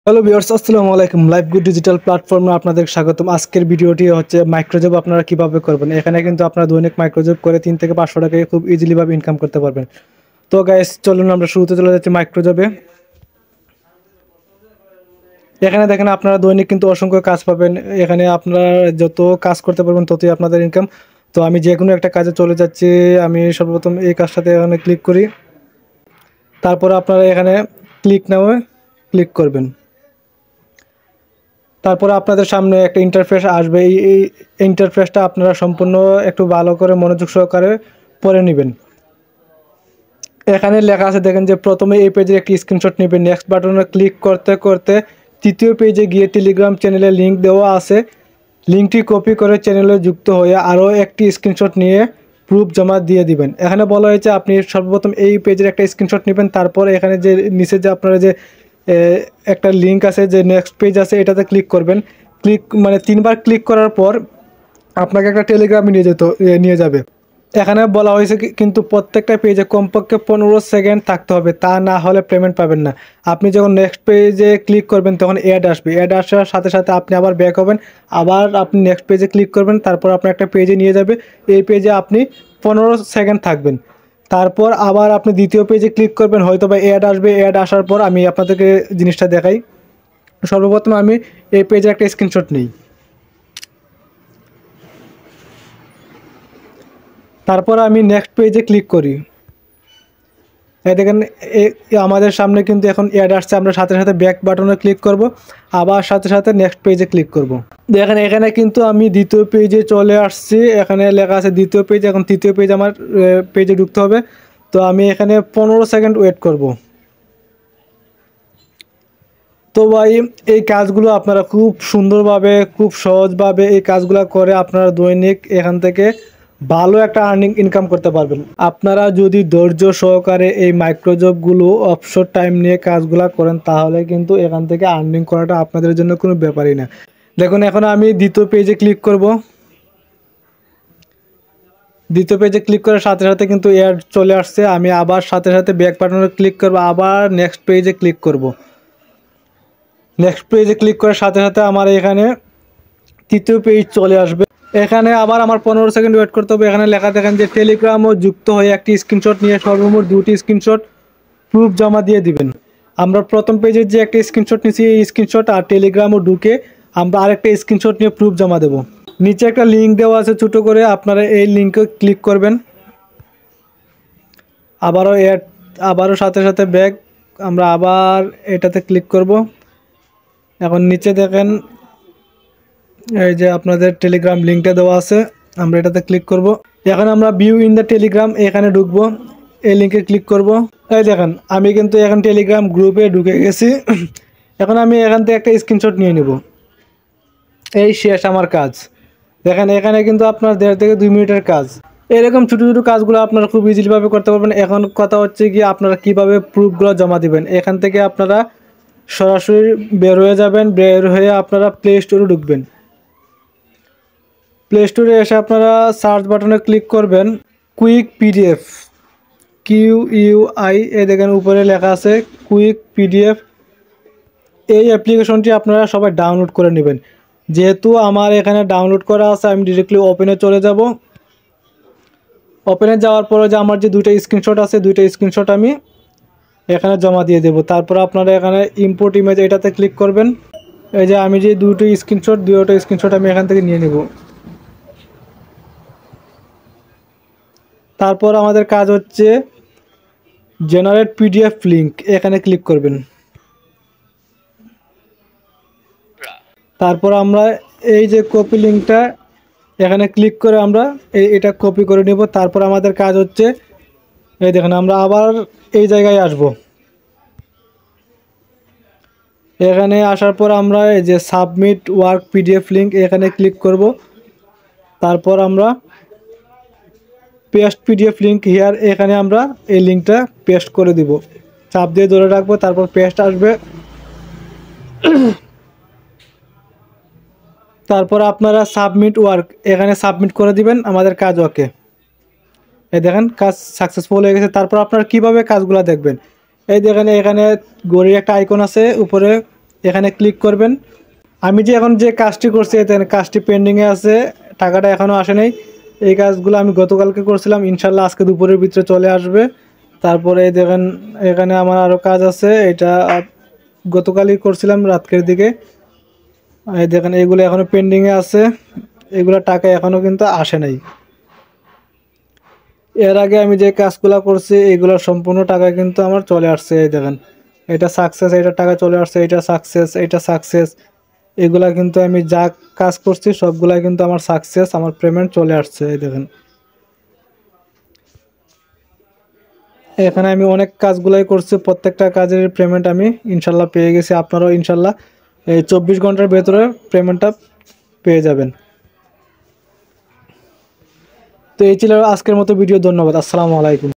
Hello viewers, আসসালামু আলাইকুম। Live good digital প্ল্যাটফর্মে আপনাদের স্বাগতম। আজকের ভিডিওটি হচ্ছে মাইক্রোজব আপনারা কিভাবে করবেন। এখানে কিন্তু আপনারা দৈনিক মাইক্রোজব করে 3 থেকে 500 টাকায় খুব ইজিলি ভাবে ইনকাম করতে পারবেন। তো গাইস, চলুন আমরা শুরুতে চলে যাচ্ছি মাইক্রোজবে। এখানে দেখেন আপনারা দৈনিক কিন্তু অসংখ্য কাজ পাবেন। এখানে আপনারা যত কাজ করতে পারবেন ততই আপনাদের ইনকাম। তো আমি যে কোনো একটা কাজে চলে যাচ্ছি। আমি সর্বপ্রথম এই কাজটাতে এখানে ক্লিক করি। তারপরে আপনারা এখানে ক্লিক নাও ক্লিক করবেন। তারপরে আপনাদের সামনে একটা ইন্টারফেস আসবে। এই ইন্টারফেসটা আপনারা সম্পূর্ণ একটু ভালো করে মনোযোগ সহকারে পড়ে নেবেন। এখানে লেখা আছে দেখেন যে প্রথমে এই পেজের একটি স্ক্রিনশট নেবেন। নেক্সট বাটনে ক্লিক করতে করতে তৃতীয় পেজে গিয়ে টেলিগ্রাম চ্যানেলে লিঙ্ক দেওয়া আছে। লিঙ্কটি কপি করে চ্যানেলে যুক্ত হয়ে আরও একটি স্ক্রিনশট নিয়ে প্রুফ জমা দিয়ে দিবেন। এখানে বলা হয়েছে আপনি সর্বপ্রথম এই পেজের একটা স্ক্রিনশট নেবেন। তারপরে এখানে যে নিচে যে আপনারা যে একটা লিঙ্ক আছে, যে নেক্সট পেজ আছে, এটাতে ক্লিক করবেন। ক্লিক মানে 3বার ক্লিক করার পর আপনাকে একটা টেলিগ্রামে নিয়ে যাবে। এখানে বলা হয়েছে কিন্তু প্রত্যেকটা পেজে কমপক্ষে 15 সেকেন্ড থাকতে হবে, তা না হলে পেমেন্ট পাবেন না। আপনি যখন নেক্সট পেজে ক্লিক করবেন তখন অ্যাড আসবে। অ্যাড আসার সাথে সাথে আপনি আবার ব্যাক হবেন, আবার আপনি নেক্সট পেজে ক্লিক করবেন, তারপর আপনার একটা পেজে নিয়ে যাবে। এই পেজে আপনি 15 সেকেন্ড থাকবেন। তারপর আবার আপনি দ্বিতীয় পেজে ক্লিক করবেন, হয়তো বা অ্যাড আসবে। অ্যাড আসার পর আমি আপনাদেরকে জিনিসটা দেখাই। সর্বপ্রথম আমি এই পেজে একটা স্ক্রিনশট নিই। তারপর আমি নেক্সট পেজে ক্লিক করি। এই দেখেন আমাদের সামনে কিন্তু এখন অ্যাড আসছে। আমরা সাথে সাথে ব্যাক বাটনে ক্লিক করব, আবার সাথে সাথে নেক্সট পেজে ক্লিক করব। দেখেন এখানে কিন্তু আমি দ্বিতীয় পেজে চলে আসছি। এখানে লেখা আছে দ্বিতীয় পেজ। এখন তৃতীয় পেজ আমার পেজে ঢুকতে হবে। তো আমি এখানে 15 সেকেন্ড ওয়েট করব। তো ভাই, এই কাজগুলো আপনারা খুব সুন্দরভাবে, খুব সহজভাবে এই কাজগুলো করে আপনারা দৈনিক এখান থেকে ভালো একটা আর্নিং ইনকাম করতে পারবেন। আপনারা যদি ধৈর্য সহকারে এই মাইক্রোজবগুলো অবসর টাইম নিয়ে কাজগুলো করেন, তাহলে কিন্তু এখান থেকে আর্নিং করাটা আপনাদের জন্য কোনো ব্যাপারই না। দেখুন, এখন আমি দ্বিতীয় পেজে ক্লিক করব। দ্বিতীয় পেজে ক্লিক করার সাথে সাথে কিন্তু অ্যাড চলে আসছে। আমি আবার সাথে সাথে ব্যাক বাটনে ক্লিক করব, আবার নেক্সট পেজে ক্লিক করব। নেক্সট পেজে ক্লিক করার সাথে সাথে আমার এখানে তৃতীয় পেজ চলে আসবে। এখানে আবার আমার 15 সেকেন্ড ওয়েট করতে হবে। এখানে লেখা দেখেন যে টেলিগ্রামও যুক্ত হয়ে একটি স্ক্রিনশট নিয়ে সর্বমোট 2টি স্ক্রিনশট প্রুফ জমা দিয়ে দিবেন। আমরা প্রথম পেজের যে একটা স্ক্রিনশট নিয়েছি, এই স্ক্রিনশট আর টেলিগ্রামও ঢুকে আমরা আরেকটা স্ক্রিনশট নিয়ে প্রুফ জমা দেব। নিচে একটা লিঙ্ক দেওয়া আছে ছোটো করে, আপনারা এই লিঙ্কে ক্লিক করবেন। আবারও সাথে সাথে ব্যাক, আমরা আবার এটাতে ক্লিক করব। এখন নিচে দেখেন এই যে আপনাদের টেলিগ্রাম লিঙ্কটা দেওয়া আছে, আমরা এটাতে ক্লিক করব। এখন আমরা ভিউ ইন দ্য টেলিগ্রাম এখানে ঢুকবো, এই লিঙ্কে ক্লিক করব। এই দেখেন আমি কিন্তু এখন টেলিগ্রাম গ্রুপে ঢুকে গেছি। এখন আমি এখান থেকে একটা স্ক্রিনশট নিয়ে নেব। এই শেষ আমার কাজ। দেখেন এখানে কিন্তু আপনার 1.5 থেকে 2 মিনিটের কাজ। এরকম ছোটো ছোটো কাজগুলো আপনারা খুব ইজিলিভাবে করতে পারবেন। এখন কথা হচ্ছে কি, আপনারা কিভাবে প্রুফগুলো জমা দিবেন। এখান থেকে আপনারা সরাসরি বের হয়ে যাবেন। বের হয়ে আপনারা প্লে স্টোরে ঢুকবেন। প্লে স্টোরে এসে আপনারা সার্চ বাটনে ক্লিক করবেন কুইক পিডিএফ, QUI। এই দেখেন উপরে লেখা আছে কুইক পিডিএফ। এই অ্যাপ্লিকেশনটি আপনারা সবাই ডাউনলোড করে নেবেন। যেহেতু আমার এখানে ডাউনলোড করা আছে, আমি ডিরেক্টলি ওপেনে চলে যাব। ওপেনে যাওয়ার পরে যে আমার যে 2টা স্ক্রিনশট আছে, 2টা স্ক্রিনশট আমি এখানে জমা দিয়ে দেব। তারপর আপনারা এখানে ইম্পোর্ট ইমেজ, এটাতে ক্লিক করবেন। এই যে আমি যে 2টা স্ক্রিনশট আমি এখান থেকে নিয়ে নেব। তারপর আমাদের কাজ হচ্ছে জেনারেট পিডিএফ লিঙ্ক, এখানে ক্লিক করবেন। তারপর আমরা এই যে কপি লিঙ্কটা এখানে ক্লিক করে আমরা এটা কপি করে নেব। তারপর আমাদের কাজ হচ্ছে, এই দেখেন আমরা আবার এই জায়গায় আসব। এখানে আসার পর আমরা এই যে সাবমিট ওয়ার্ক পিডিএফ লিঙ্ক এখানে ক্লিক করব। তারপর আমরা পেস্ট পিডিএফ লিঙ্ক হিয়ার, এখানে আমরা এই লিঙ্কটা পেস্ট করে দিব। চাপ দিয়ে ধরে রাখবো, তারপর পেস্ট আসবে। তারপর আপনারা সাবমিট ওয়ার্ক এখানে সাবমিট করে দিবেন। আমাদের কাজ ওকে। এই দেখেন কাজ সাকসেসফুল হয়ে গেছে। তারপর আপনারা কিভাবে কাজগুলো দেখবেন, এই দেখেন এখানে ঘড়ির একটা আইকন আছে উপরে, এখানে ক্লিক করবেন। আমি যে এখন যে কাজটি করছি এখানে কাজটি পেন্ডিংয়ে আছে, টাকাটা এখনও আসে নাই। এই কাজগুলো আমি গতকালকে করছিলাম, ইনশাল্লাহ আজকে দুপুরের ভিতরে চলে আসবে। তারপরে দেখেন এখানে আমার আরও কাজ আছে, এটা গতকালই করছিলাম রাতের দিকে। এই দেখেন এগুলো এখনও পেন্ডিংয়ে আছে, এগুলো টাকা এখনও কিন্তু আসে নাই। এর আগে আমি যে কাজগুলো করছি এগুলোর সম্পূর্ণ টাকা কিন্তু আমার চলে আসছে। এই দেখেন এটা সাকসেস, এটা টাকা চলে আসছে, এটা সাকসেস, এটা সাকসেস। এগুলা কিন্তু আমি যা কাজ করছি সবগুলাই কিন্তু আমার সাকসেস, আমার পেমেন্ট চলে আসছে। এই দেখেন এখানে আমি অনেক কাজগুলাই করছি, প্রত্যেকটা কাজের পেমেন্ট আমি ইনশাল্লাহ পেয়ে গেছি। আপনারাও ইনশাল্লাহ এই 24 ঘন্টার ভেতরে পেমেন্টটা পেয়ে যাবেন। তো এই ছিল আজকের মতো ভিডিও। ধন্যবাদ। আসসালামু আলাইকুম।